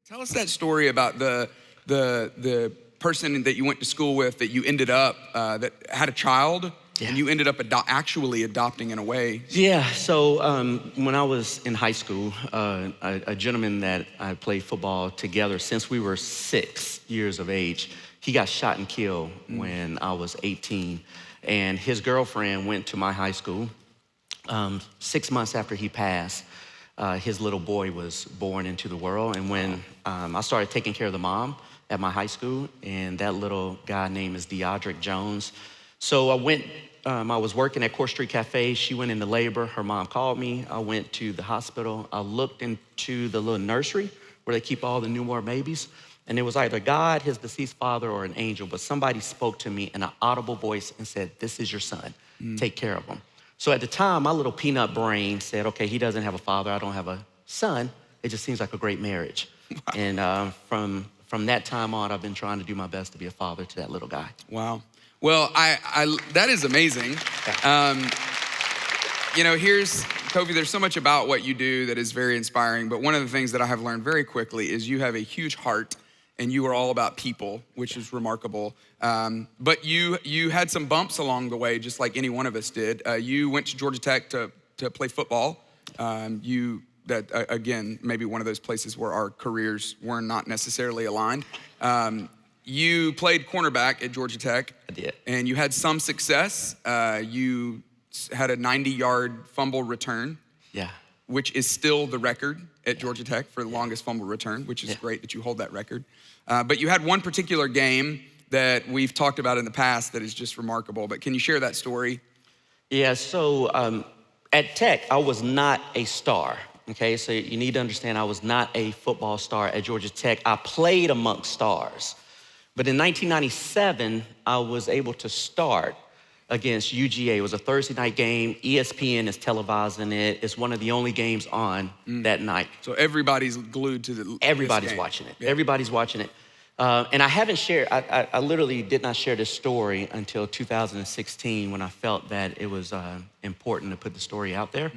Tell us that story about the person that you went to school with that you ended up that had a child, and you ended up actually adopting in a way. Yeah, so when I was in high school, a gentleman that I played football together since we were 6 years of age, he got shot and killed when I was 18. And his girlfriend went to my high school. 6 months after he passed, his little boy was born into the world. And when I started taking care of the mom at my high school, and that little guy name is Deodric Jones. So I went, I was working at Court Street Cafe. She went into labor. Her mom called me. I went to the hospital. I looked into the little nursery where they keep all the newborn babies. And it was either God, his deceased father, or an angel. But somebody spoke to me in an audible voice and said, "This is your son. Take care of him." So at the time, my little peanut brain said, okay, he doesn't have a father. I don't have a son. It just seems like a great marriage. Wow. And from that time on, I've been trying to do my best to be a father to that little guy. Wow. Well, that is amazing. Here's, Kofi, there's so much about what you do that is very inspiring, but one of the things that I have learned very quickly is you have a huge heart and you are all about people, which is remarkable. But you had some bumps along the way, just like any one of us did. You went to Georgia Tech to play football. Again, maybe one of those places where our careers were not necessarily aligned. You played cornerback at Georgia Tech. I did. And you had some success. You had a 90-yard fumble return. Yeah. Which is still the record at Georgia Tech for the longest fumble return, which is great that you hold that record. But you had one particular game that we've talked about in the past that is just remarkable. But can you share that story? Yeah, so at Tech, I was not a star, okay? So you need to understand I was not a football star at Georgia Tech. I played amongst stars. But in 1997, I was able to start against UGA. It was a Thursday night game. ESPN is televising it. It's one of the only games on that night. So everybody's glued to Everybody's watching it. Yeah. Everybody's watching it. And I haven't shared, I literally did not share this story until 2016 when I felt that it was important to put the story out there.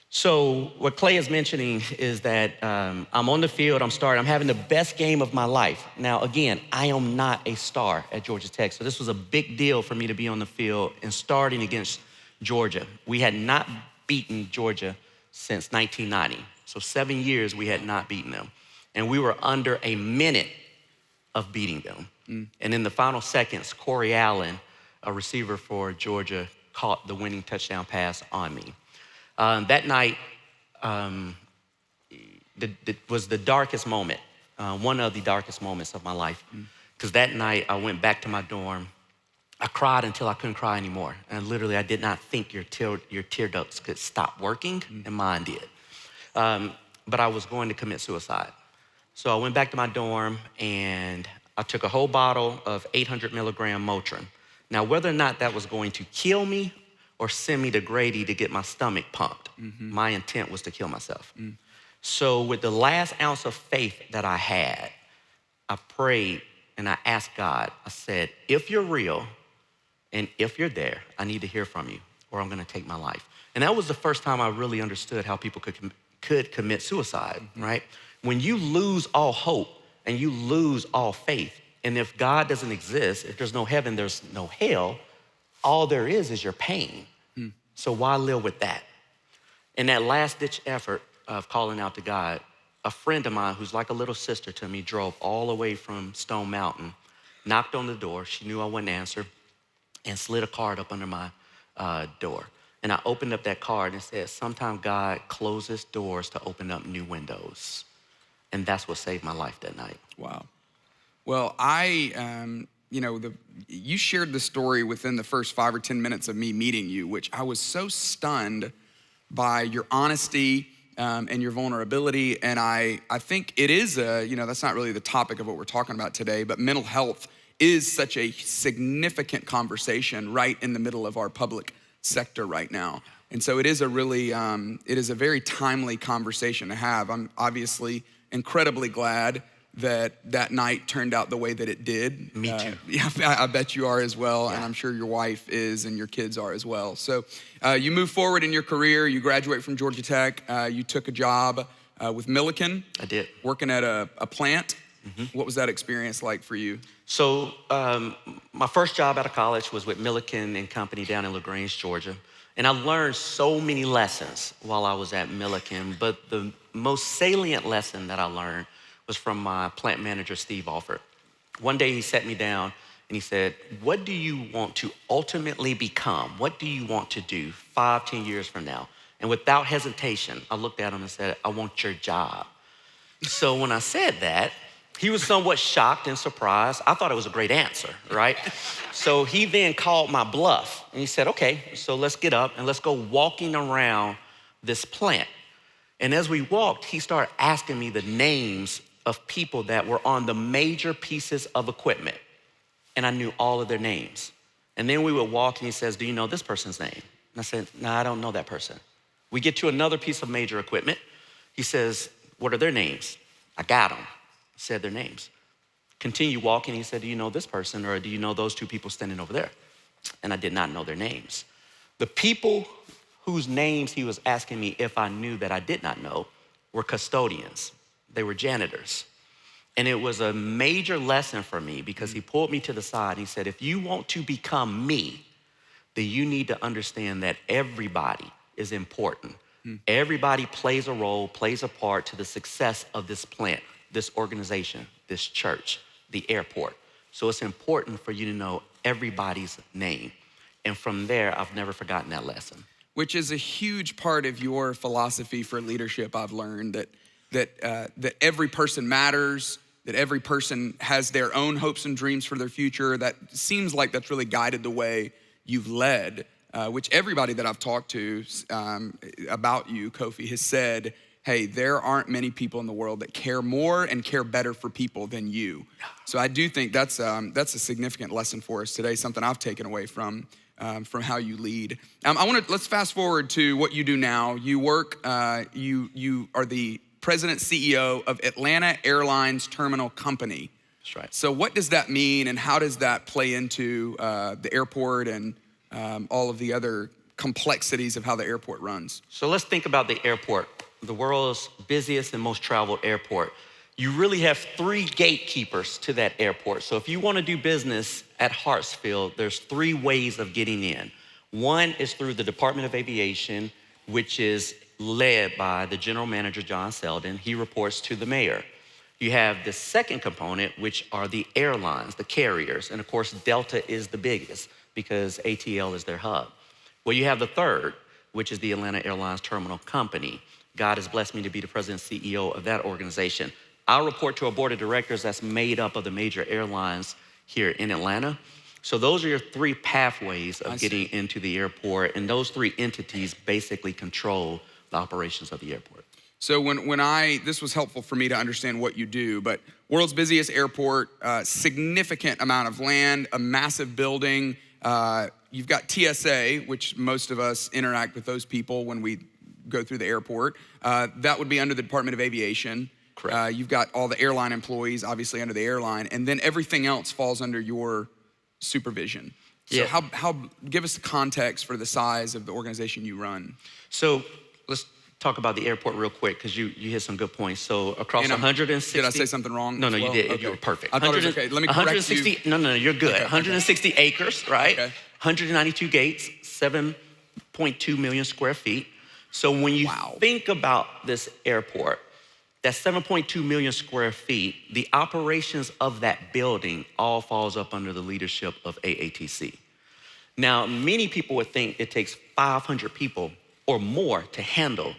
So what Clay is mentioning is that I'm on the field, I'm starting, I'm having the best game of my life. Now, again, I am not a star at Georgia Tech, so this was a big deal for me to be on the field and starting against Georgia. We had not beaten Georgia since 1990. So 7 years we had not beaten them. And we were under a minute of beating them. And in the final seconds, Corey Allen, a receiver for Georgia, caught the winning touchdown pass on me. That night was the darkest moment, one of the darkest moments of my life. Because that night I went back to my dorm. I cried until I couldn't cry anymore. And literally I did not think your tear ducts could stop working, and mine did. But I was going to commit suicide. So I went back to my dorm and I took a whole bottle of 800 milligram Motrin. Now, whether or not that was going to kill me or send me to Grady to get my stomach pumped, my intent was to kill myself. So with the last ounce of faith that I had, I prayed and I asked God, I said, if you're real and if you're there, I need to hear from you or I'm gonna take my life. And that was the first time I really understood how people could commit suicide, right? When you lose all hope and you lose all faith, and if God doesn't exist, if there's no heaven, there's no hell, all there is your pain. So why live with that? In that last ditch effort of calling out to God, a friend of mine who's like a little sister to me drove all the way from Stone Mountain, knocked on the door. She knew I wouldn't answer and slid a card up under my door. And I opened up that card and it said, sometimes God closes doors to open up new windows. And that's what saved my life that night. Wow. Well, you shared the story within the first 5 or 10 minutes of me meeting you, which I was so stunned by your honesty and your vulnerability. And I think it is that's not really the topic of what we're talking about today, but mental health is such a significant conversation right in the middle of our public sector right now. And so it is a really, it is a very timely conversation to have. I'm obviously incredibly glad that night turned out the way that it did. Me too. Yeah, I bet you are as well, yeah. And I'm sure your wife is and your kids are as well. So you move forward in your career, you graduate from Georgia Tech, you took a job with Milliken. I did. Working at a plant. What was that experience like for you? So my first job out of college was with Milliken and Company down in LaGrange, Georgia. And I learned so many lessons while I was at Milliken, but the most salient lesson that I learned was from my plant manager, Steve Alford. One day he sat me down and he said, what do you want to ultimately become? What do you want to do 5, 10 years from now? And without hesitation, I looked at him and said, I want your job. So when I said that, he was somewhat shocked and surprised. I thought it was a great answer, right? So he then called my bluff and he said, okay, so let's get up and let's go walking around this plant. And as we walked, he started asking me the names of people that were on the major pieces of equipment. And I knew all of their names. And then we would walk and he says, do you know this person's name? And I said, no, I don't know that person. We get to another piece of major equipment. He says, what are their names? I got them. Said their names. Continue walking. He said, do you know this person or do you know those 2 people standing over there? And I did not know their names. The people whose names he was asking me if I knew that I did not know were custodians. They were janitors. And it was a major lesson for me because he pulled me to the side and he said, if you want to become me, then you need to understand that everybody is important. Everybody plays a role, plays a part to the success of this plant, this organization, this church, the airport. So it's important for you to know everybody's name. And from there, I've never forgotten that lesson. Which is a huge part of your philosophy for leadership. I've learned that every person matters, that every person has their own hopes and dreams for their future. That seems like that's really guided the way you've led, which everybody that I've talked to about you, Kofi, has said, hey, there aren't many people in the world that care more and care better for people than you. So I do think that's a significant lesson for us today, something I've taken away from how you lead. Let's fast forward to what you do now. You work, you are the president CEO of Atlanta Airlines Terminal Company. That's right. So what does that mean and how does that play into the airport and all of the other complexities of how the airport runs? So let's think about the airport, the world's busiest and most traveled airport. You really have 3 gatekeepers to that airport. So if you want to do business at Hartsfield, there's 3 ways of getting in. One is through the Department of Aviation, which is led by the general manager, John Selden. He reports to the mayor. You have the second component, which are the airlines, the carriers. And of course, Delta is the biggest because ATL is their hub. Well, you have the third, which is the Atlanta Airlines Terminal Company. God has blessed me to be the president and CEO of that organization. I report to a board of directors that's made up of the major airlines here in Atlanta. So those are your 3 pathways of getting into the airport. And those 3 entities basically control the operations of the airport. So this was helpful for me to understand what you do, but world's busiest airport, significant amount of land, a massive building. You've got TSA, which most of us interact with those people when we go through the airport. That would be under the Department of Aviation. Correct. You've got all the airline employees, obviously under the airline, and then everything else falls under your supervision. So Yeah. give us the context for the size of the organization you run. So let's talk about the airport real quick because you hit some good points. So across 160. Did I say something wrong? No, you did. Okay. You were perfect. I thought it was okay. Let me correct you. No, you're good. Okay. 160 acres, right? Okay. 192 gates, 7.2 million square feet. So when you think about this airport, that's 7.2 million square feet. The operations of that building all falls up under the leadership of AATC. Now, many people would think it takes 500 people or more to handle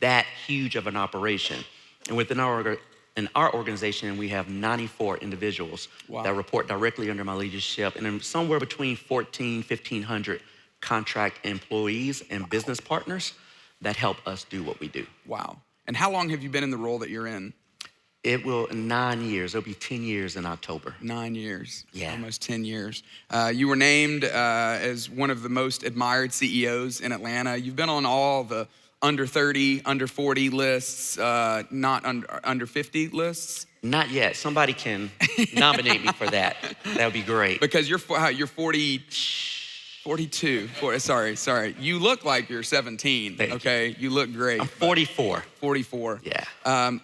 that huge of an operation. And within our organization, we have 94 individuals that report directly under my leadership, and then somewhere between 1,500 contract employees and business partners that help us do what we do. Wow. And how long have you been in the role that you're in? It will, 9 years. It'll be 10 years in October. 9 years. Yeah. Almost 10 years. You were named as one of the most admired CEOs in Atlanta. You've been on all the under 30, under 40 lists, not under 50 lists. Not yet. Somebody can nominate me for that. That would be great. Because you're 40. 42. Sorry. You look like you're 17, okay? You look great. I'm 44. 44. Yeah.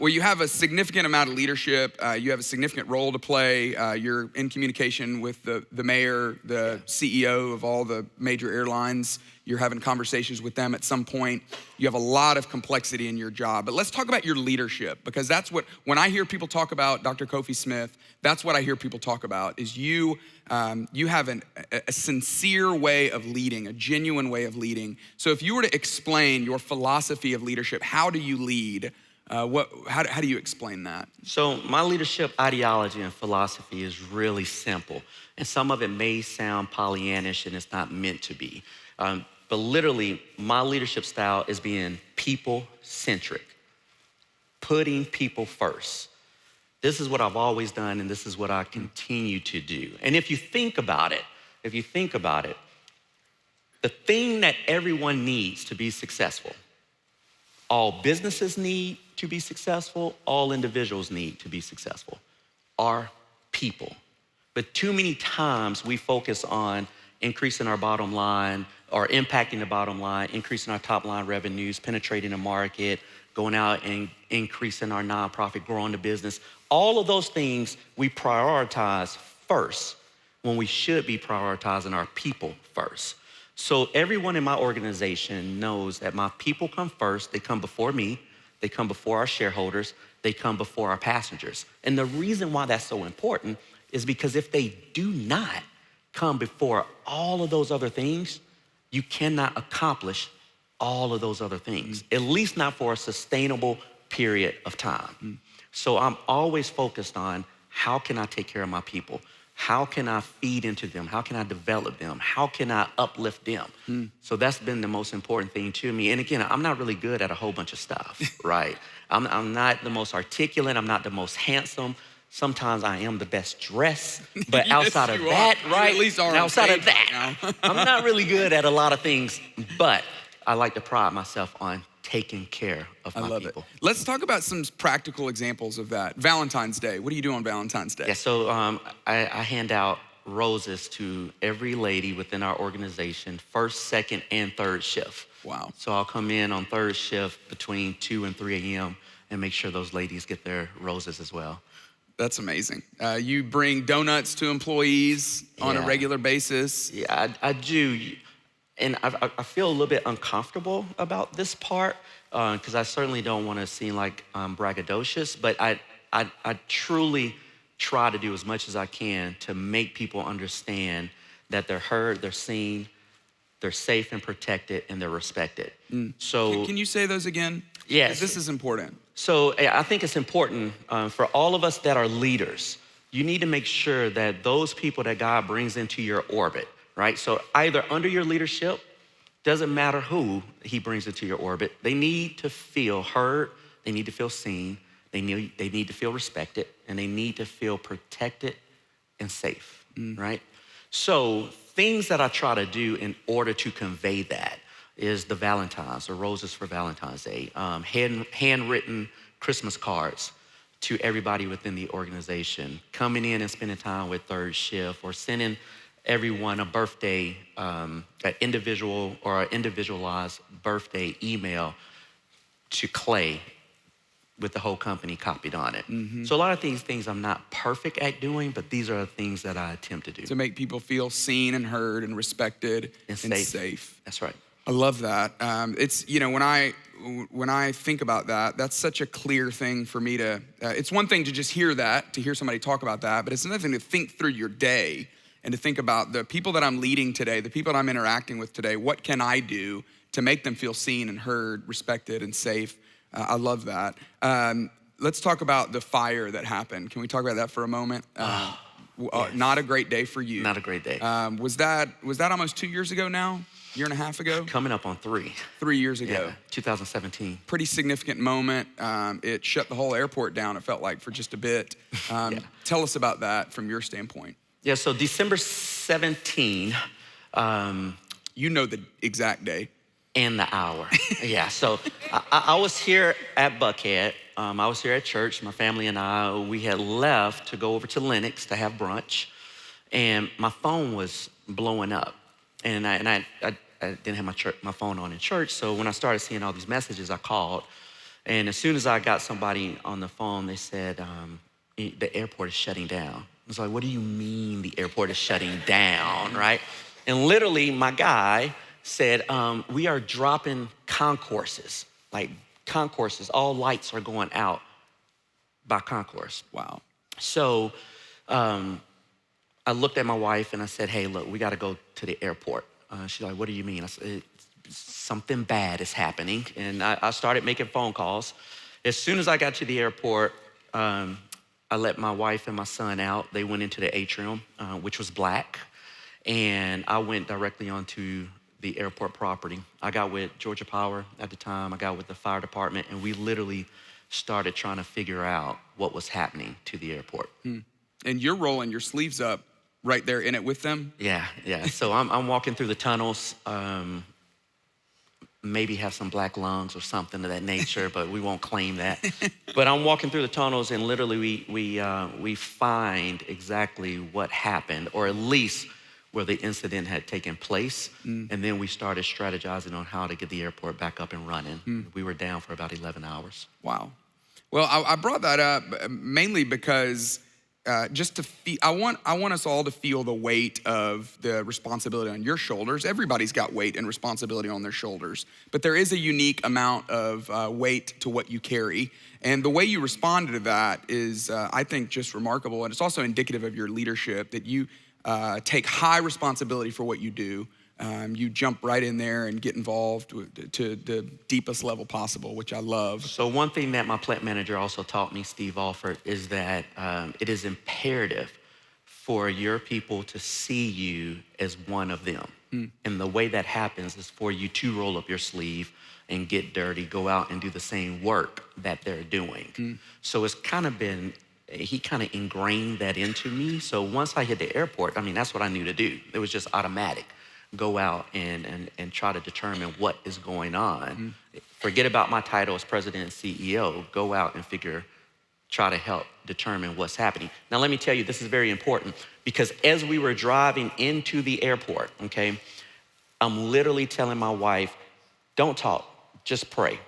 Well, you have a significant amount of leadership. You have a significant role to play. You're in communication with the mayor, the CEO of all the major airlines. You're having conversations with them at some point. You have a lot of complexity in your job. But let's talk about your leadership, because that's what, when I hear people talk about Dr. Kofi Smith, that's what I hear people talk about, is you have a sincere way of leading, a genuine way of leading. So if you were to explain your philosophy of leadership, how do you lead? How do you explain that? So my leadership ideology and philosophy is really simple. And some of it may sound Pollyannish, and it's not meant to be. But literally, my leadership style is being people-centric, putting people first. This is what I've always done, and this is what I continue to do. And if you think about it, the thing that everyone needs to be successful, all businesses need to be successful, all individuals need to be successful, are people. But too many times we focus on increasing our bottom line or impacting the bottom line, increasing our top line revenues, penetrating the market, going out and increasing our nonprofit, growing the business. All of those things we prioritize first when we should be prioritizing our people first. So everyone in my organization knows that my people come first. They come before me. They come before our shareholders. They come before our passengers. And the reason why that's so important is because if they do not come before all of those other things, you cannot accomplish all of those other things, at least not for a sustainable period of time. So I'm always focused on, how can I take care of my people? How can I feed into them? How can I develop them? How can I uplift them? So that's been the most important thing to me. And again, I'm not really good at a whole bunch of stuff, right? I'm not the most articulate. I'm not the most handsome. Sometimes I am the best dressed, but outside of that, right? You at least are outside on of that, right I'm not really good at a lot of things, but I like to pride myself on taking care of my love people. It. Let's talk about some practical examples of that. Valentine's Day. What do you do on Valentine's Day? Yeah, so I hand out roses to every lady within our organization, first, second, and third shift. Wow. So I'll come in on third shift between 2 and 3 a.m. and make sure those ladies get their roses as well. That's amazing. You bring donuts to employees on a regular basis. Yeah, I do. And I feel a little bit uncomfortable about this part because I certainly don't want to seem like I'm braggadocious, but I truly try to do as much as I can to make people understand that they're heard, they're seen, they're safe and protected, and they're respected. So can you say those again? Yes. This is important. So I think it's important for all of us that are leaders. You need to make sure that those people that God brings into your orbit, right? So either under your leadership, doesn't matter who he brings into your orbit, they need to feel heard, they need to feel seen, they need to feel respected, and they need to feel protected and safe, right? So things that I try to do in order to convey that is the Valentine's, or roses for Valentine's Day, handwritten Christmas cards to everybody within the organization, coming in and spending time with third shift, or sending everyone a birthday, an individual or an individualized birthday email to Clay with the whole company copied on it. So a lot of these things I'm not perfect at doing, but these are the things that I attempt to do. To make people feel seen and heard and respected and safe. That's right. I love that. It's, you know, when I think about that, that's such a clear thing for me to, it's one thing to just hear that, to hear somebody talk about that, but it's another thing to think through your day and to think about the people that I'm leading today, the people that I'm interacting with today, what can I do to make them feel seen and heard, respected and safe? I love that. Let's talk about the fire that happened. Can we talk about that for a moment? Yes. Not a great day for you. Not a great day. Was that almost 2 years ago now? Year and a half ago? Coming up on 3. 3 years ago. Yeah, 2017. Pretty significant moment. It shut the whole airport down, it felt like, for just a bit. Tell us about that from your standpoint. Yeah, so December 17. You know the exact day. And the hour. Yeah, so I was here at Buckhead. I was here at church. My family and I, we had left to go over to Lenox to have brunch. And my phone was blowing up. I didn't have my phone on in church, so when I started seeing all these messages, I called. And as soon as I got somebody on the phone, they said, the airport is shutting down. I was like, what do you mean the airport is shutting down, right? And literally, my guy said, we are dropping concourses, like concourses. All lights are going out by concourse. Wow. So I looked at my wife and I said, hey, look, we got to go to the airport. She's like, what do you mean? I said, something bad is happening. And I started making phone calls. As soon as I got to the airport, I let my wife and my son out. They went into the atrium, which was black. And I went directly onto the airport property. I got with Georgia Power at the time. I got with the fire department, and we literally started trying to figure out what was happening to the airport. And you're rolling your sleeves up right there in it with them? Yeah. So I'm walking through the tunnels, maybe have some black lungs or something of that nature, but we won't claim that. But I'm walking through the tunnels, and literally we find exactly what happened, or at least where the incident had taken place. And then we started strategizing on how to get the airport back up and running. We were down for about 11 hours. Wow. Well, I brought that up mainly because just to feel, I want us all to feel the weight of the responsibility on your shoulders. Everybody's got weight and responsibility on their shoulders, but there is a unique amount of weight to what you carry. And the way you responded to that is, I think, just remarkable. And it's also indicative of your leadership, that you take high responsibility for what you do. You jump right in there and get involved to the deepest level possible, which I love. So one thing that my plant manager also taught me, Steve Alford, is that it is imperative for your people to see you as one of them. And the way that happens is for you to roll up your sleeve and get dirty, go out and do the same work that they're doing. So it's kind of been, he kind of ingrained that into me. So once I hit the airport, I mean, that's what I knew to do. It was just automatic. Go out and try to determine what is going on. Forget about my title as president and CEO. Go out and try to help determine what's happening. Now, let me tell you, this is very important, because as we were driving into the airport, okay, I'm literally telling my wife, don't talk, just pray,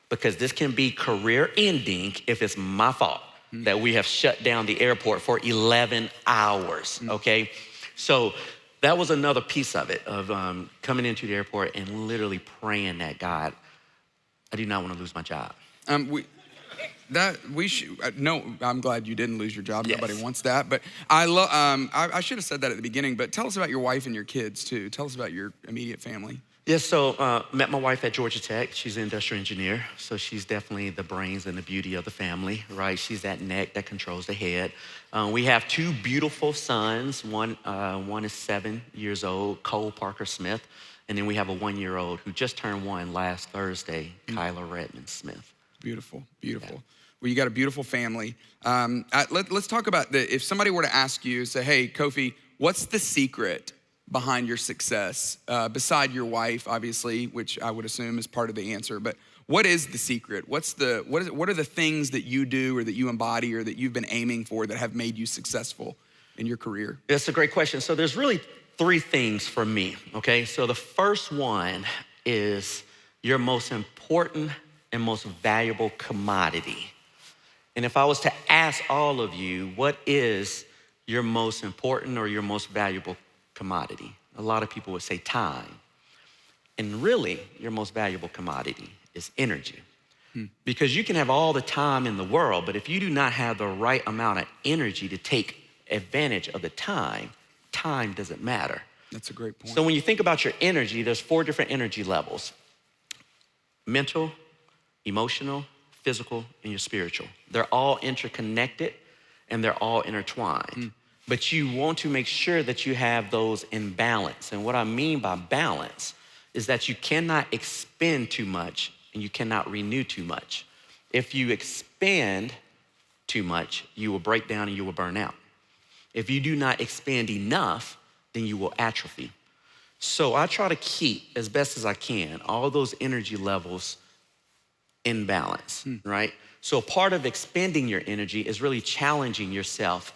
because this can be career ending if it's my fault that we have shut down the airport for 11 hours, okay? So that was another piece of it, of coming into the airport and literally praying that, God, I do not want to lose my job. No, I'm glad you didn't lose your job. Yes. Nobody wants that. But I should have said that at the beginning, but tell us about your wife and your kids too. Tell us about your immediate family. Yes, so met my wife at Georgia Tech. She's an industrial engineer, so she's definitely the brains and the beauty of the family, right? She's that neck that controls the head. We have two beautiful sons. One is 7 years old, Cole Parker Smith, and then we have a 1-year-old who just turned 1 last Thursday, Kyla Redmond Smith. Beautiful. Yeah. Well, you got a beautiful family. Let's talk about if somebody were to ask you, say, hey, Kofi, what's the secret behind your success, beside your wife, obviously, which I would assume is part of the answer, but what is the secret? What are the things that you do or that you embody or that you've been aiming for that have made you successful in your career? That's a great question. So there's really 3 things for me, okay? So the first one is your most important and most valuable commodity. And if I was to ask all of you, what is your most important or your most valuable commodity? A lot of people would say time. And really, your most valuable commodity is energy. Because you can have all the time in the world, but if you do not have the right amount of energy to take advantage of the time doesn't matter. That's a great point. So when you think about your energy, there's 4 different energy levels: mental, emotional, physical, and your spiritual. They're all interconnected and they're all intertwined. But you want to make sure that you have those in balance. And what I mean by balance is that you cannot expend too much and you cannot renew too much. If you expend too much, you will break down and you will burn out. If you do not expend enough, then you will atrophy. So I try to keep, as best as I can, all those energy levels in balance, right? So part of expending your energy is really challenging yourself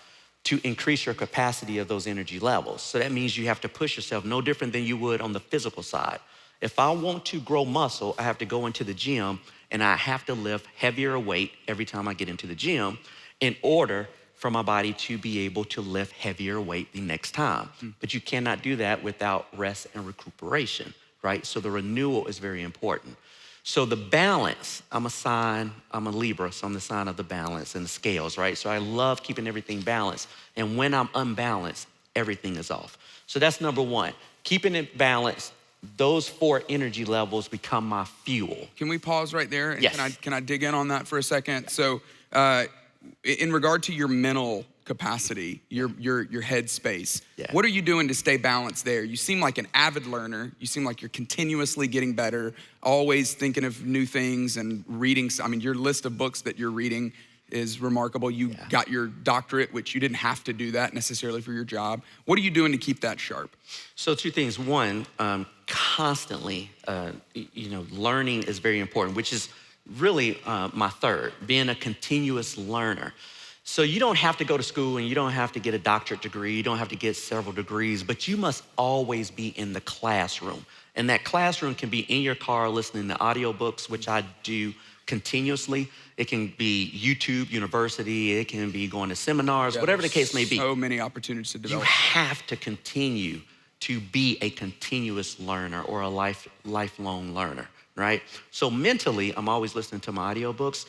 to increase your capacity of those energy levels. So that means you have to push yourself no different than you would on the physical side. If I want to grow muscle, I have to go into the gym and I have to lift heavier weight every time I get into the gym in order for my body to be able to lift heavier weight the next time. But you cannot do that without rest and recuperation, right? So the renewal is very important. So the balance, I'm a Libra, so I'm the sign of the balance and the scales, right? So I love keeping everything balanced. And when I'm unbalanced, everything is off. So that's number one. Keeping it balanced, those 4 energy levels become my fuel. Can we pause right there? And Yes. Can I dig in on that for a second? So in regard to your mental capacity, your head space, what are you doing to stay balanced there? You seem like an avid learner. You seem like you're continuously getting better, always thinking of new things and reading. I mean, your list of books that you're reading is remarkable. You got your doctorate, which you didn't have to do that necessarily for your job. What are you doing to keep that sharp? So 2 things. One, constantly, learning is very important, which is really my third, being a continuous learner. So you don't have to go to school and you don't have to get a doctorate degree. You don't have to get several degrees, but you must always be in the classroom. And that classroom can be in your car listening to audiobooks, which I do continuously. It can be YouTube University. It can be going to seminars, whatever the case may be. So many opportunities to develop. You have to continue to be a continuous learner or a lifelong learner, right? So mentally, I'm always listening to my audiobooks.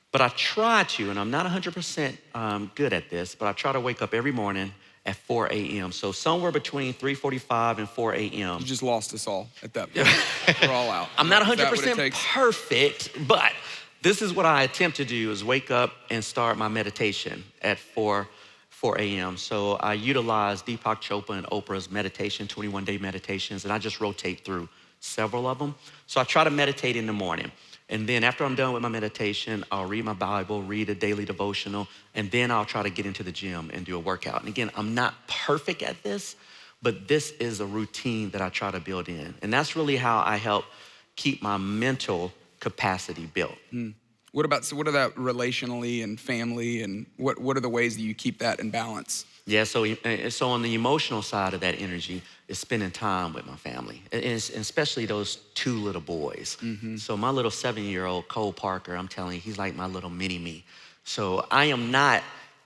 But I try to, and I'm not 100% good at this, but I try to wake up every morning at 4 a.m. So somewhere between 3:45 and 4 a.m. You just lost us all at that point. We're all out. I'm not Is that what it 100% takes? perfect, but this is what I attempt to do is wake up and start my meditation at 4 a.m. So I utilize Deepak Chopra and Oprah's meditation, 21-day meditations, and I just rotate through several of them. So I try to meditate in the morning. And then after I'm done with my meditation, I'll read my Bible, read a daily devotional, and then I'll try to get into the gym and do a workout. And again, I'm not perfect at this, but this is a routine that I try to build in. And that's really how I help keep my mental capacity built. What about that relationally and family, and what are the ways that you keep that in balance? Yeah, so on the emotional side of that energy is spending time with my family, and especially those 2 little boys. So my little 7-year-old, Cole Parker, I'm telling you, he's like my little mini-me. So I am not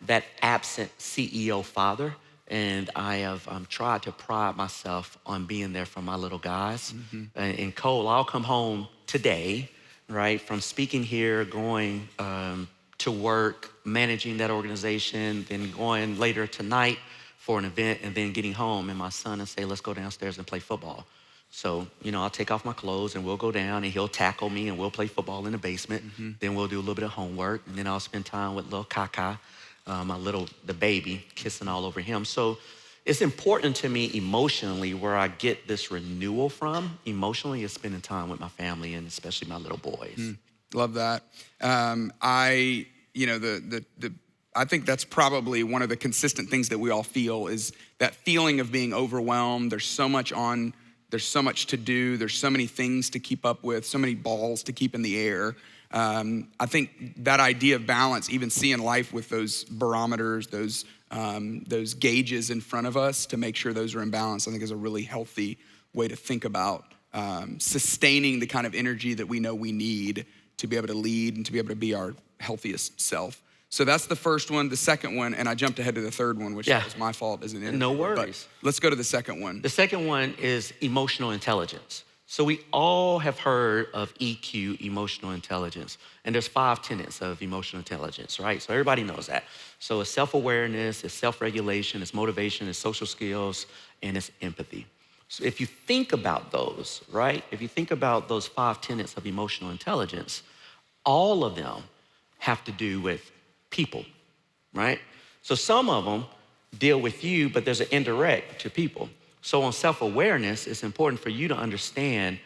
that absent CEO father, and I have tried to pride myself on being there for my little guys. And Cole, I'll come home today, right, from speaking here, going to work, managing that organization, then going later tonight for an event, and then getting home and my son and say, let's go downstairs and play football. So, I'll take off my clothes and we'll go down and he'll tackle me and we'll play football in the basement. Then we'll do a little bit of homework, and then I'll spend time with little Kaka, the baby, kissing all over him. So it's important to me emotionally, where I get this renewal from emotionally, is spending time with my family and especially my little boys. Love that. I think that's probably one of the consistent things that we all feel, is that feeling of being overwhelmed. There's so much to do. There's so many things to keep up with, so many balls to keep in the air. I think that idea of balance, even seeing life with those barometers, those gauges in front of us to make sure those are in balance, I think is a really healthy way to think about sustaining the kind of energy that we know we need to be able to lead and to be able to be our healthiest self. So that's the first one. The second one, and I jumped ahead to the third one, which was my fault as an interviewer. No worries. But let's go to the second one. The second one is emotional intelligence. So we all have heard of EQ, emotional intelligence, and there's 5 tenets of emotional intelligence, right? So everybody knows that. So it's self-awareness, it's self-regulation, it's motivation, it's social skills, and it's empathy. So if you think about those, right? If you think about those 5 tenets of emotional intelligence, all of them have to do with people, right? So some of them deal with you, but there's an indirect to people. So on self-awareness, it's important for you to understand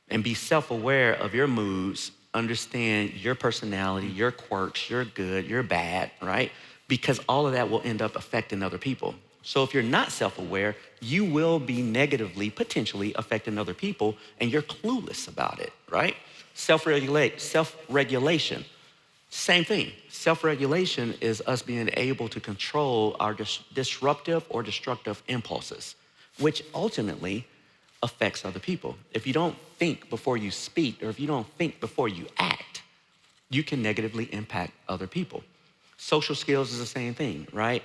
and be self-aware of your moods, understand your personality, your quirks, your good, your bad, right? Because all of that will end up affecting other people. So if you're not self-aware, you will be negatively, potentially affecting other people, and you're clueless about it, right? Self-regulation. Same thing. Self-regulation is us being able to control our disruptive or destructive impulses, which ultimately affects other people. If you don't think before you speak, or if you don't think before you act, you can negatively impact other people. Social skills is the same thing, right?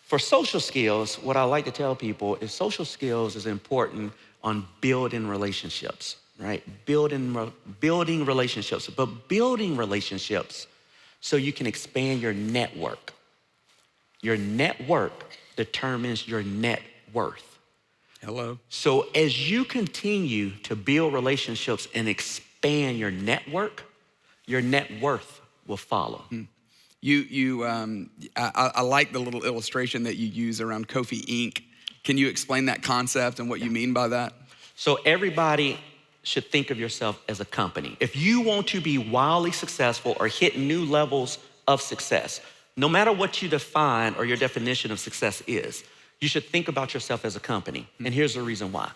For social skills, what I like to tell people is social skills is important on building relationships, right? Building relationships, but building relationships so you can expand your network. Your network determines your net worth. Hello. So as you continue to build relationships and expand your net worth will follow. I like the little illustration that you use around Kofi Inc. Can you explain that concept and what you mean by that? So everybody should think of yourself as a company. If you want to be wildly successful or hit new levels of success, no matter what you define or your definition of success is, you should think about yourself as a company. And here's the reason why.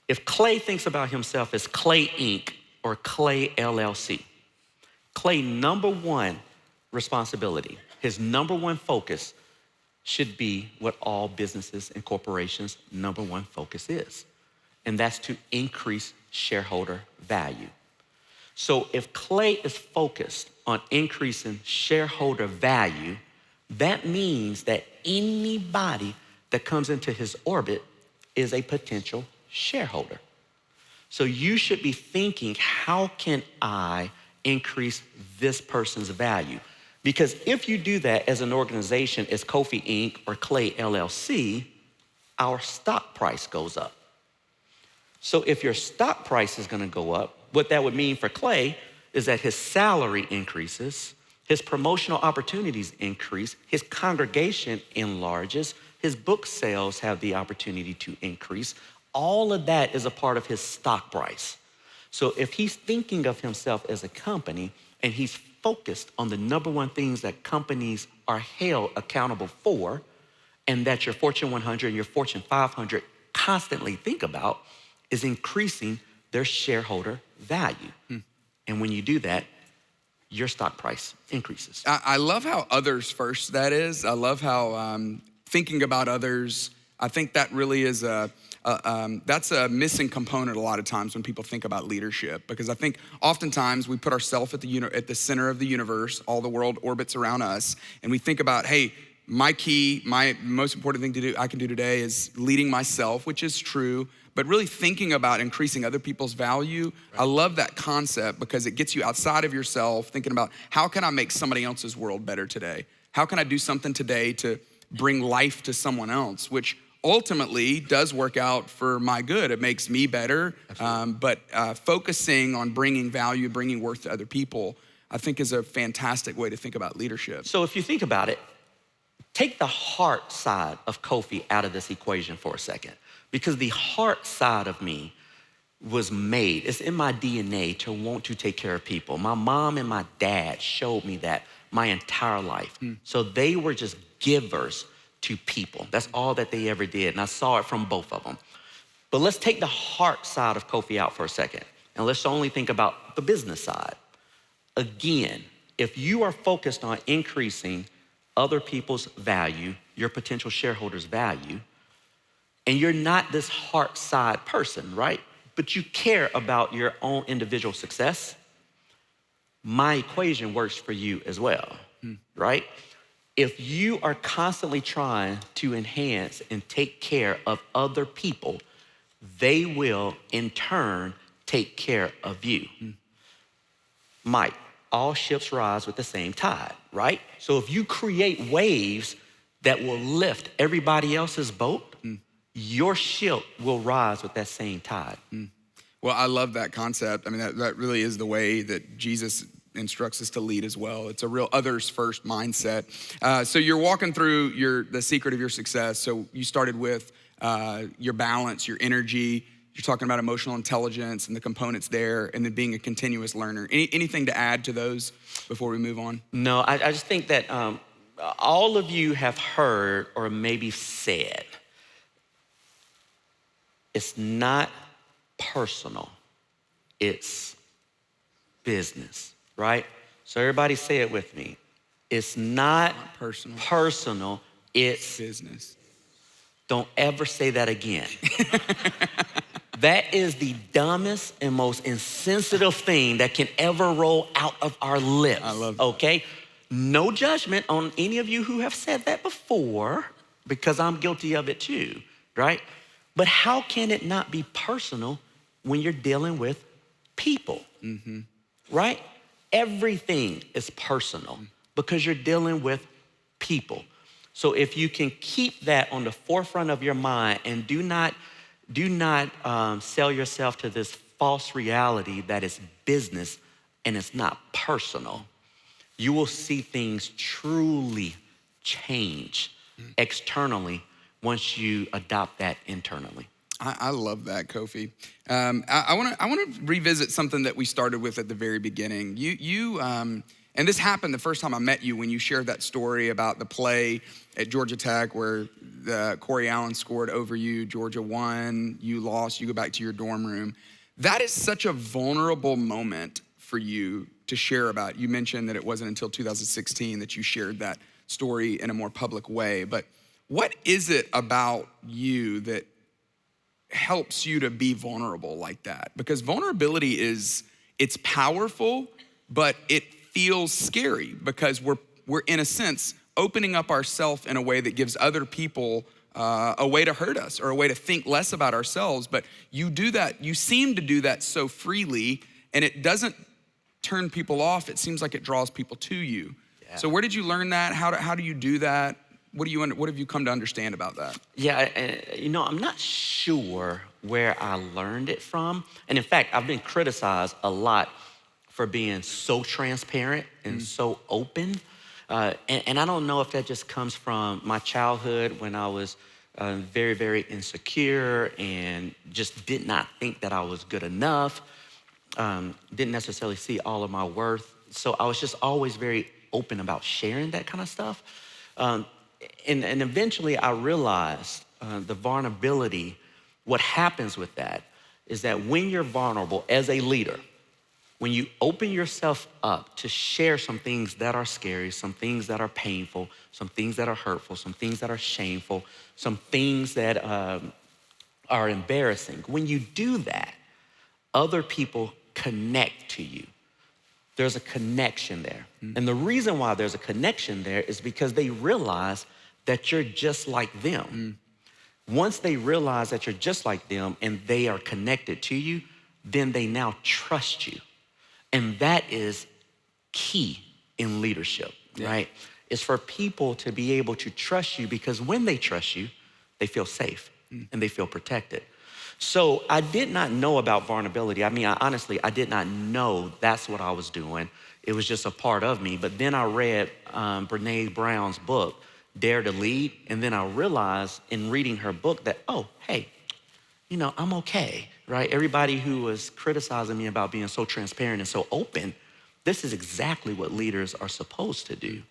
If Clay thinks about himself as Clay Inc. or Clay LLC, Clay number one responsibility, his number one focus should be what all businesses and corporations' number one focus is. And that's to increase shareholder value. So if Clay is focused on increasing shareholder value, that means that anybody that comes into his orbit is a potential shareholder. So you should be thinking, how can I increase this person's value? Because if you do that as an organization, as Kofi Inc. or Clay LLC, our stock price goes up. So if your stock price is gonna go up, what that would mean for Clay is that his salary increases, his promotional opportunities increase, his congregation enlarges, his book sales have the opportunity to increase. All of that is a part of his stock price. So if he's thinking of himself as a company and he's focused on the number one things that companies are held accountable for, and that your Fortune 100 and your Fortune 500 constantly think about, is increasing their shareholder value. And when you do that, your stock price increases. I love how others first that is. I love how thinking about others, I think that really is that's a missing component a lot of times when people think about leadership, because I think oftentimes we put ourselves at the center of the universe, all the world orbits around us, and we think about, hey, my most important thing I can do today is leading myself, which is true, but really thinking about increasing other people's value. Right. I love that concept because it gets you outside of yourself, thinking about how can I make somebody else's world better today? How can I do something today to bring life to someone else, which ultimately does work out for my good. It makes me better, but focusing on bringing value, bringing worth to other people, I think is a fantastic way to think about leadership. So if you think about it, take the heart side of Kofi out of this equation for a second, because the heart side of me was made, it's in my DNA to want to take care of people. My mom and my dad showed me that my entire life. So they were just givers to people. That's all that they ever did. And I saw it from both of them. But let's take the heart side of Kofi out for a second. And let's only think about the business side. Again, if you are focused on increasing other people's value, your potential shareholders' value, and you're not this heart side person, right? But you care about your own individual success, my equation works for you as well, right? If you are constantly trying to enhance and take care of other people, they will in turn take care of you. Mike, all ships rise with the same tide, right? So if you create waves that will lift everybody else's boat, your ship will rise with that same tide. Well, I love that concept. I mean, that really is the way that Jesus instructs us to lead as well. It's a real others first mindset. So you're walking through the secret of your success. So you started with your balance, your energy. You're talking about emotional intelligence and the components there, and then being a continuous learner. Anything to add to those before we move on? No, I just think that all of you have heard or maybe said, it's not personal, it's business, right? So everybody say it with me. It's not personal. personal, it's Business. Don't ever say that again. That is the dumbest and most insensitive thing that can ever roll out of our lips. I love that. Okay? No judgment on any of you who have said that before, because I'm guilty of it too, right? But how can it not be personal when you're dealing with people, right? Everything is personal because you're dealing with people. So if you can keep that on the forefront of your mind and do not sell yourself to this false reality that it's business and it's not personal, you will see things truly change externally once you adopt that internally. I love that, Kofi. I want to revisit something that we started with at the very beginning. And this happened the first time I met you when you shared that story about the play at Georgia Tech where Corey Allen scored over you, Georgia won, you lost, you go back to your dorm room. That is such a vulnerable moment for you to share about. You mentioned that it wasn't until 2016 that you shared that story in a more public way. But what is it about you that helps you to be vulnerable like that? Because vulnerability it's powerful, but it feels scary because we're in a sense opening up ourselves in a way that gives other people a way to hurt us or a way to think less about ourselves. But you do that, you seem to do that so freely, and it doesn't turn people off. It seems like it draws people to you. Yeah. So where did you learn that? How do you do that? What have you come to understand about that? Yeah, I'm not sure where I learned it from. And in fact, I've been criticized a lot for being so transparent and so open. And I don't know if that just comes from my childhood when I was very, very insecure and just did not think that I was good enough. Didn't necessarily see all of my worth. So I was just always very open about sharing that kind of stuff. And eventually I realized the vulnerability, what happens with that is that when you're vulnerable as a leader, when you open yourself up to share some things that are scary, some things that are painful, some things that are hurtful, some things that are shameful, some things that are embarrassing, when you do that, other people connect to you. There's a connection there. And the reason why there's a connection there is because they realize that you're just like them. Once they realize that you're just like them and they are connected to you, then they now trust you. And that is key in leadership, right? It's for people to be able to trust you because when they trust you, they feel safe and they feel protected. So I did not know about vulnerability. I mean, I did not know that's what I was doing. It was just a part of me. But then I read Brené Brown's book, Dare to Lead. And then I realized in reading her book that, oh, hey, I'm okay, right? Everybody who was criticizing me about being so transparent and so open, this is exactly what leaders are supposed to do.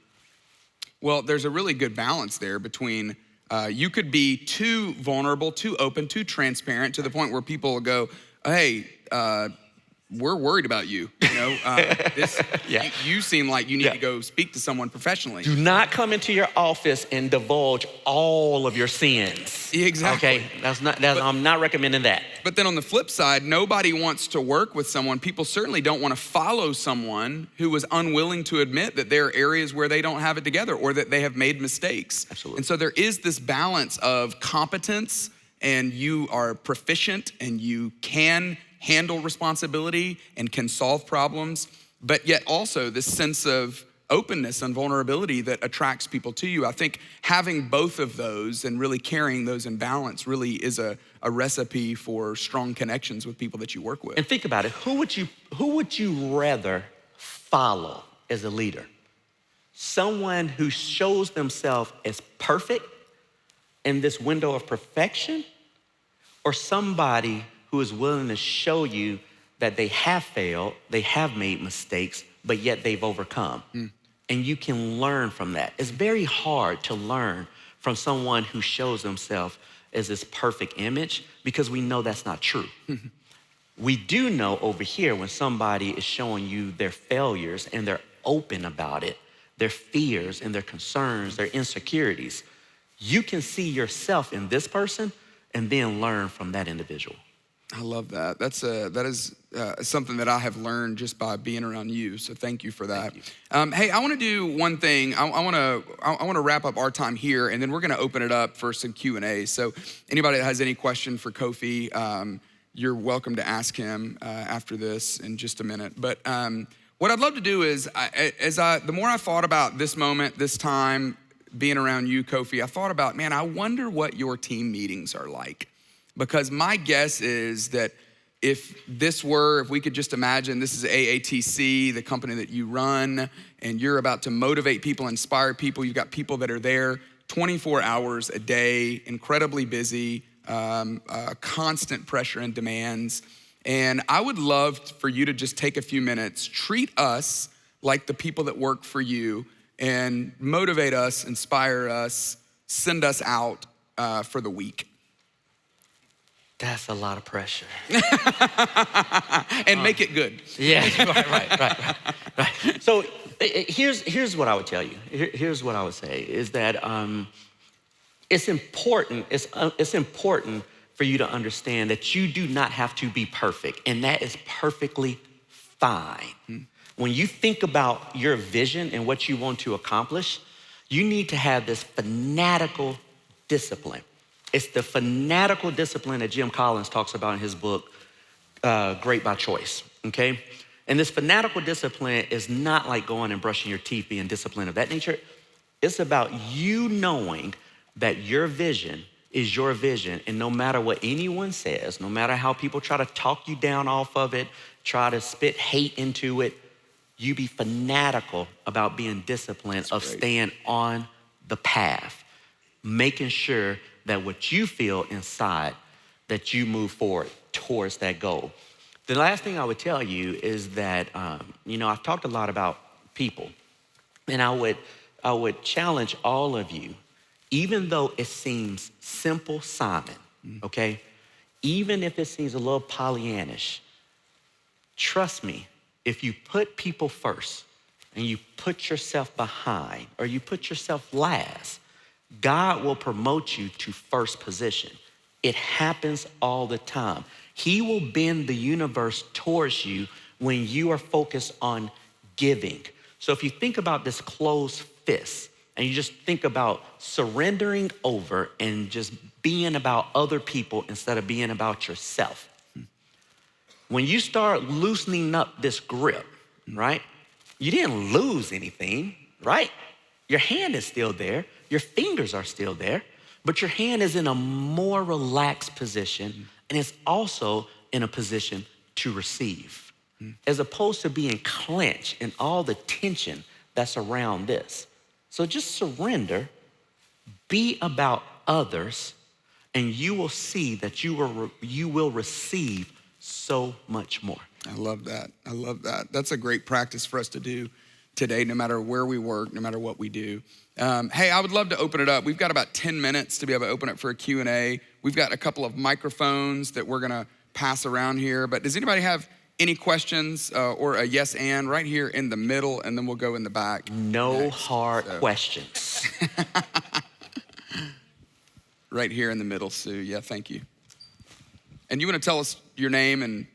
Well, there's a really good balance there between you could be too vulnerable, too open, too transparent to the point where people will go, hey, we're worried about you. You seem like you need to go speak to someone professionally. Do not come into your office and divulge all of your sins. Exactly. Okay, I'm not recommending that. But then on the flip side, nobody wants to work with someone. People certainly don't want to follow someone who is unwilling to admit that there are areas where they don't have it together or that they have made mistakes. Absolutely. And so there is this balance of competence and you are proficient and you can handle responsibility and can solve problems, but yet also this sense of openness and vulnerability that attracts people to you. I think having both of those and really carrying those in balance really is a recipe for strong connections with people that you work with. And think about it, who would you rather follow as a leader? Someone who shows themselves as perfect in this window of perfection, or somebody who is willing to show you that they have failed, they have made mistakes, but yet they've overcome. And you can learn from that. It's very hard to learn from someone who shows themselves as this perfect image because we know that's not true. We do know over here when somebody is showing you their failures and they're open about it, their fears and their concerns, their insecurities, you can see yourself in this person and then learn from that individual. I love that. That is something that I have learned just by being around you. So thank you for that. Hey, I want to do one thing. I want to wrap up our time here, and then we're going to open it up for some Q&A. So anybody that has any question for Kofi, you're welcome to ask him after this in just a minute. But what I'd love to do is, the more I thought about this moment, this time, being around you, Kofi, I thought about, man, I wonder what your team meetings are like. Because my guess is that if we could just imagine this is AATC, the company that you run, and you're about to motivate people, inspire people, you've got people that are there 24 hours a day, incredibly busy, constant pressure and demands. And I would love for you to just take a few minutes, treat us like the people that work for you, and motivate us, inspire us, send us out for the week. That's a lot of pressure. And make it good. Yeah, right. So here's what I would tell you. Here's what I would say is that it's important for you to understand that you do not have to be perfect, and that is perfectly fine. When you think about your vision and what you want to accomplish, you need to have this fanatical discipline. It's the fanatical discipline that Jim Collins talks about in his book, Great by Choice, okay? And this fanatical discipline is not like going and brushing your teeth, being disciplined of that nature. It's about you knowing that your vision is your vision, and no matter what anyone says, no matter how people try to talk you down off of it, try to spit hate into it, you be fanatical about being disciplined, staying on the path, making sure that what you feel inside, that you move forward towards that goal. The last thing I would tell you is that, I've talked a lot about people, and I would challenge all of you, even though it seems simple, Simon, okay? Even if it seems a little Pollyannish, trust me, if you put people first and you put yourself behind or you put yourself last, God will promote you to first position. It happens all the time. He will bend the universe towards you when you are focused on giving. So if you think about this closed fist and you just think about surrendering over and just being about other people instead of being about yourself, when you start loosening up this grip, right? You didn't lose anything, right? Your hand is still there. Your fingers are still there, but your hand is in a more relaxed position, and it's also in a position to receive, as opposed to being clenched and all the tension that's around this. So just surrender, be about others, and you will see that you will receive so much more. I love that. I love that. That's a great practice for us to do today, no matter where we work, no matter what we do. Hey, I would love to open it up. We've got about 10 minutes to be able to open it for a Q&A. We've got a couple of microphones that we're gonna pass around here, but does anybody have any questions or a yes and right here in the middle, and then we'll go in the back. No hard questions. Right here in the middle, Sue. Yeah, thank you. And you wanna tell us your name and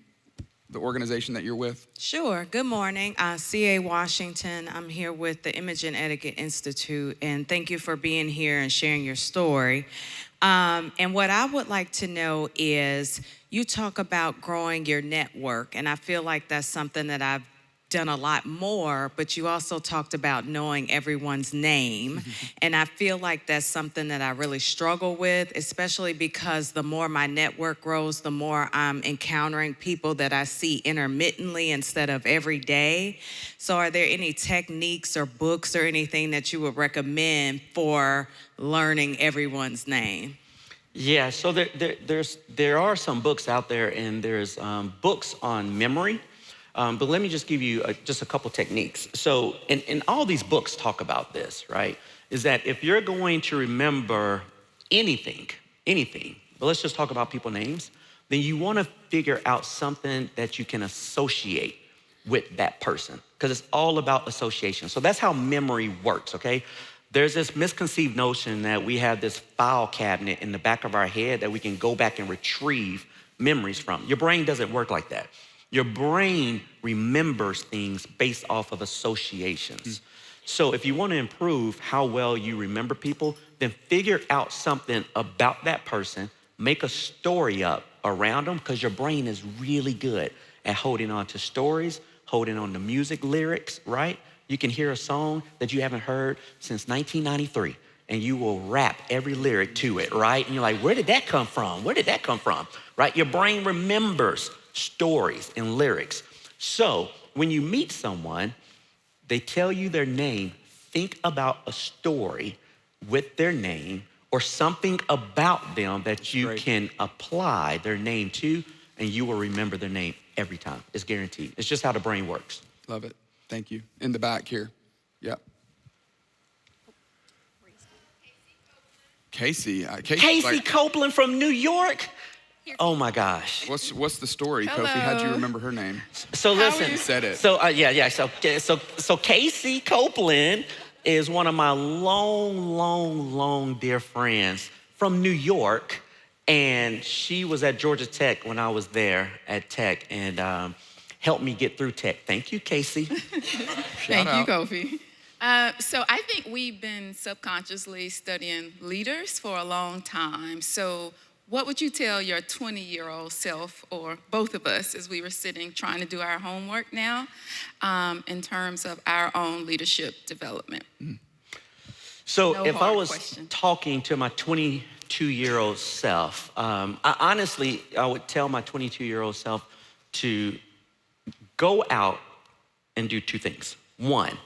the organization that you're with? Sure. Good morning. C.A. Washington. I'm here with the Image and Etiquette Institute, and thank you for being here and sharing your story. And what I would like to know is, you talk about growing your network, and I feel like that's something that I've done a lot more, but you also talked about knowing everyone's name. And I feel like that's something that I really struggle with, especially because the more my network grows, the more I'm encountering people that I see intermittently instead of every day. So are there any techniques or books or anything that you would recommend for learning everyone's name? Yeah, so there are some books out there, and there's books on memory. But let me just give you just a couple techniques. So, and all these books talk about this, right? Is that if you're going to remember anything, but let's just talk about people names, then you want to figure out something that you can associate with that person, because it's all about association. So that's how memory works, okay? There's this misconceived notion that we have this file cabinet in the back of our head that we can go back and retrieve memories from. Your brain doesn't work like that. Your brain remembers things based off of associations. So if you want to improve how well you remember people, then figure out something about that person, make a story up around them, because your brain is really good at holding on to stories, holding on to music lyrics, right? You can hear a song that you haven't heard since 1993, and you will rap every lyric to it, right? And you're like, where did that come from? Where did that come from, right? Your brain remembers stories and lyrics. So when you meet someone, they tell you their name, think about a story with their name or something about them that you can apply their name to, and you will remember their name every time. It's guaranteed. It's just how the brain works. Love it. Thank you. In the back here. Yep. Casey. Casey Copeland from New York. Oh my gosh. What's the story, Hello. Kofi? How'd you remember her name? So listen. You said it. So So Casey Copeland is one of my long dear friends from New York, and she was at Georgia Tech when I was there at Tech, and helped me get through Tech. Thank you, Casey. Thank you, Kofi. So I think we've been subconsciously studying leaders for a long time. So what would you tell your 20-year-old self, or both of us, as we were sitting trying to do our homework now, in terms of our own leadership development? So if I was talking to my 22-year-old self, I would tell my 22-year-old self to go out and do two things. One,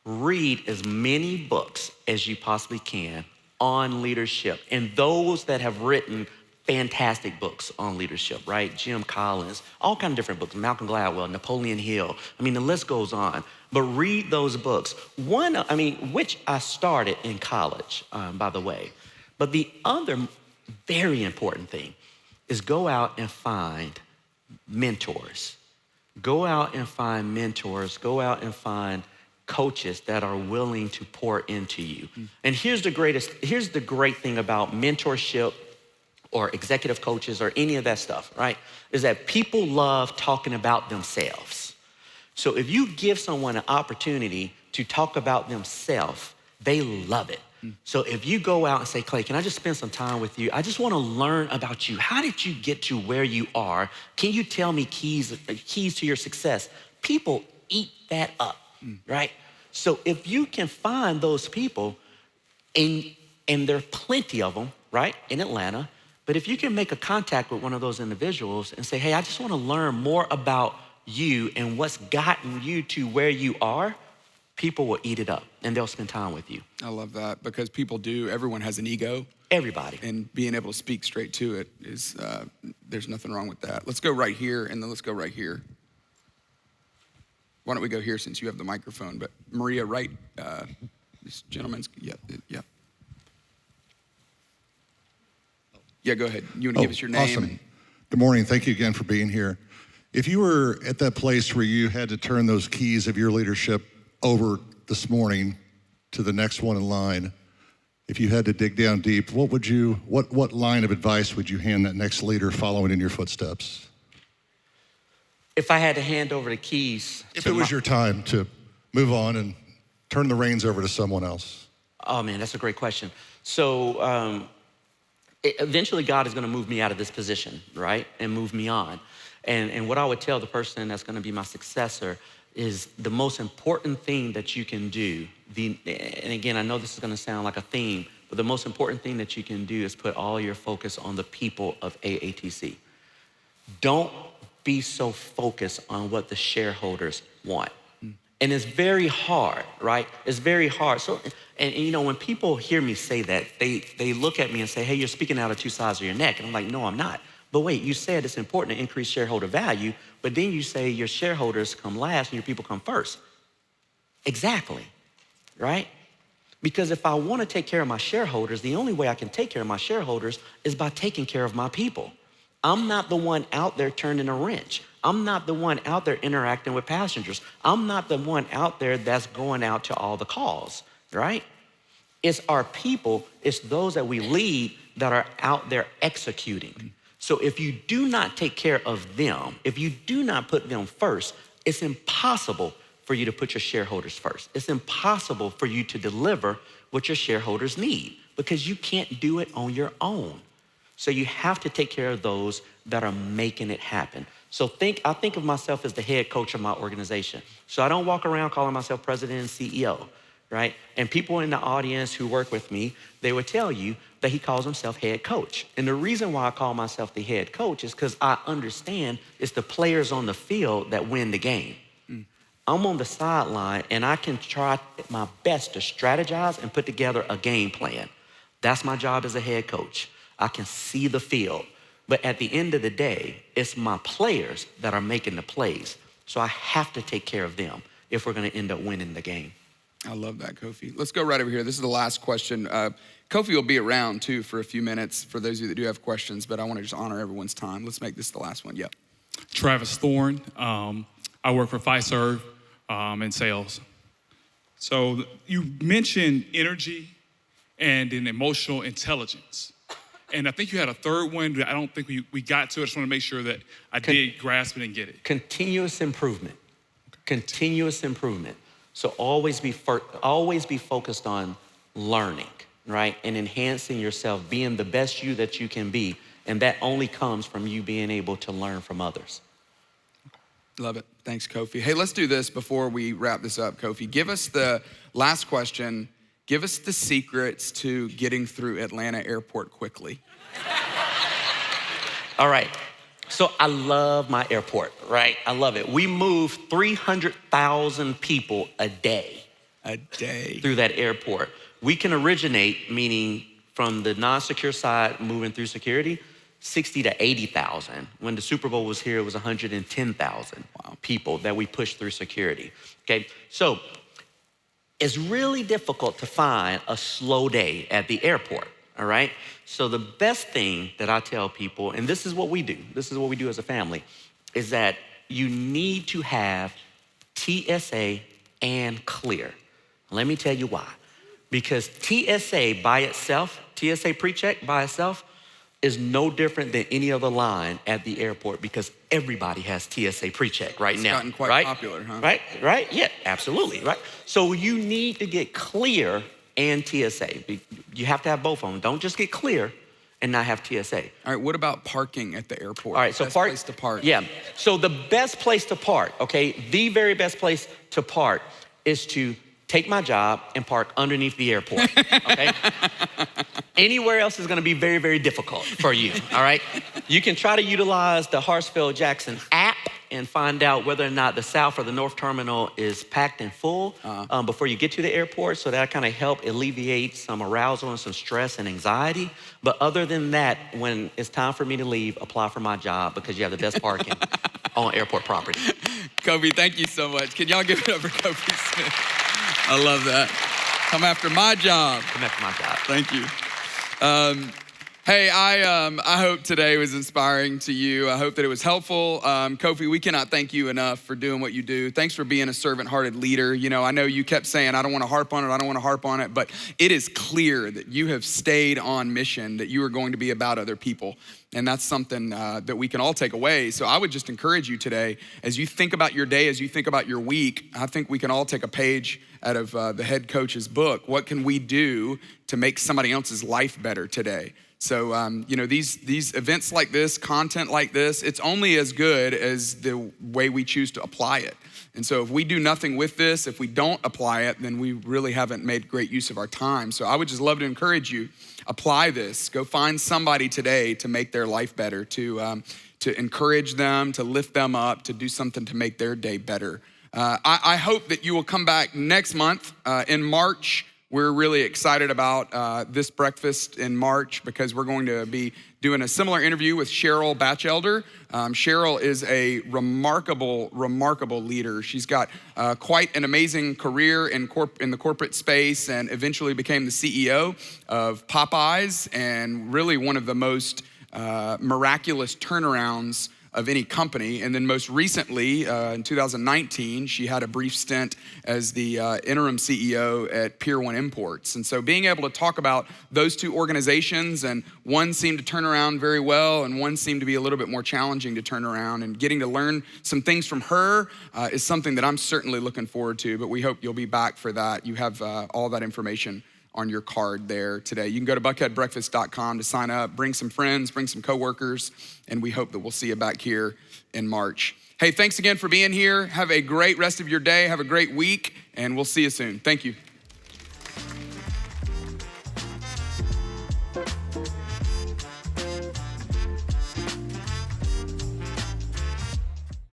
read as many books as you possibly can on leadership, and those that have written fantastic books on leadership, right? Jim Collins, all kinds of different books, Malcolm Gladwell, Napoleon Hill. I mean, the list goes on. But read those books. Which I started in college, by the way. But the other very important thing is go out and find mentors. Go out and find mentors. Go out and find coaches that are willing to pour into you. And here's the great thing about mentorship or executive coaches or any of that stuff, right? Is that people love talking about themselves. So if you give someone an opportunity to talk about themselves, they love it. So if you go out and say, Clay, can I just spend some time with you? I just want to learn about you. How did you get to where you are? Can you tell me keys to your success? People eat that up, right? So if you can find those people, and there are plenty of them, right, in Atlanta, but if you can make a contact with one of those individuals and say, hey, I just want to learn more about you and what's gotten you to where you are, people will eat it up and they'll spend time with you. I love that, because everyone has an ego. Everybody. And being able to speak straight to it is, there's nothing wrong with that. Let's go right here, and then let's go right here. Why don't we go here since you have the microphone? But Maria, right, this gentleman's, yeah. Yeah, go ahead. You want to give us your name? Awesome. Good morning. Thank you again for being here. If you were at that place where you had to turn those keys of your leadership over this morning to the next one in line, if you had to dig down deep, what line of advice would you hand that next leader following in your footsteps? If I had to hand over the keys. If it was your time to move on and turn the reins over to someone else. Oh man, that's a great question. So eventually God is going to move me out of this position, right? And move me on. And what I would tell the person that's going to be my successor is the most important thing that you can do. And again, I know this is going to sound like a theme, but the most important thing that you can do is put all your focus on the people of AATC. Don't be so focused on what the shareholders want. And it's very hard, right? It's very hard. So, and you know, when people hear me say that, they look at me and say, hey, you're speaking out of two sides of your neck. And I'm like, no, I'm not. But wait, you said it's important to increase shareholder value, but then you say your shareholders come last and your people come first. Exactly, right? Because if I want to take care of my shareholders, the only way I can take care of my shareholders is by taking care of my people. I'm not the one out there turning a wrench. I'm not the one out there interacting with passengers. I'm not the one out there that's going out to all the calls, right? It's our people, it's those that we lead that are out there executing. So if you do not take care of them, if you do not put them first, it's impossible for you to put your shareholders first. It's impossible for you to deliver what your shareholders need because you can't do it on your own. So you have to take care of those that are making it happen. So I think of myself as the head coach of my organization. So I don't walk around calling myself president and CEO, right? And people in the audience who work with me, they would tell you that he calls himself head coach. And the reason why I call myself the head coach is because I understand it's the players on the field that win the game. I'm on the sideline and I can try my best to strategize and put together a game plan. That's my job as a head coach. I can see the field. But at the end of the day, it's my players that are making the plays. So I have to take care of them if we're gonna end up winning the game. I love that, Kofi. Let's go right over here. This is the last question. Kofi will be around too for a few minutes for those of you that do have questions, but I wanna just honor everyone's time. Let's make this the last one. Yep. Travis Thorne. I work for Fiserv in sales. So you mentioned energy and an emotional intelligence. And I think you had a third one that I don't think we got to. I just want to make sure that I did grasp it and get it. Continuous improvement. Continuous improvement. So always be focused on learning, right? And enhancing yourself, being the best you that you can be. And that only comes from you being able to learn from others. Love it. Thanks, Kofi. Hey, let's do this before we wrap this up, Kofi. Give us the last question. Give us the secrets to getting through Atlanta Airport quickly. All right. So I love my airport, right? I love it. We move 300,000 people a day. A day. Through that airport. We can originate, meaning from the non-secure side moving through security, 60 to 80,000. When the Super Bowl was here, it was 110,000 people that we pushed through security. Okay, so it's really difficult to find a slow day at the airport, all right? So the best thing that I tell people, and this is what we do as a family, is that you need to have TSA and clear. Let me tell you why. Because TSA by itself, TSA PreCheck by itself, is no different than any other line at the airport because everybody has TSA PreCheck right now. It's gotten quite popular, huh? Right? Yeah, absolutely, right? So you need to get clear and TSA. You have to have both of them. Don't just get clear and not have TSA. All right, what about parking at the airport? All right, so best place to park. Yeah, so the best place to park, okay, the very best place to park is to take my job and park underneath the airport, okay? Anywhere else is gonna be very, very difficult for you, all right? You can try to utilize the Hartsfield-Jackson app and find out whether or not the South or the North Terminal is packed and full before you get to the airport, so that kind of help alleviate some arousal and some stress and anxiety. But other than that, when it's time for me to leave, apply for my job because you have the best parking on airport property. Kofi, thank you so much. Can y'all give it up for Kofi Smith? I love that. Come after my job. Come after my job. Thank you. Hey, I hope today was inspiring to you. I hope that it was helpful. Kofi, we cannot thank you enough for doing what you do. Thanks for being a servant-hearted leader. You know, I know you kept saying, I don't want to harp on it, but it is clear that you have stayed on mission, that you are going to be about other people. And that's something that we can all take away. So I would just encourage you today, as you think about your day, as you think about your week, I think we can all take a page out of the head coach's book. What can we do to make somebody else's life better today? So, you know, these events like this, content like this, it's only as good as the way we choose to apply it. And so if we do nothing with this, if we don't apply it, then we really haven't made great use of our time. So I would just love to encourage you, apply this. Go find somebody today to make their life better, to encourage them, to lift them up, to do something to make their day better. I hope that you will come back next month in March. We're really excited about this breakfast in March because we're going to be doing a similar interview with Cheryl Batchelder. Cheryl is a remarkable leader. She's got quite an amazing career in the corporate space and eventually became the CEO of Popeyes and really one of the most miraculous turnarounds of any company. And then most recently, in 2019, she had a brief stint as the interim CEO at Pier 1 Imports. And so being able to talk about those two organizations, and one seemed to turn around very well, and one seemed to be a little bit more challenging to turn around, and getting to learn some things from her is something that I'm certainly looking forward to, but we hope you'll be back for that. You have all that information on your card there today. You can go to buckheadbreakfast.com to sign up, bring some friends, bring some coworkers, and we hope that we'll see you back here in March. Hey, thanks again for being here. Have a great rest of your day. Have a great week, and we'll see you soon. Thank you.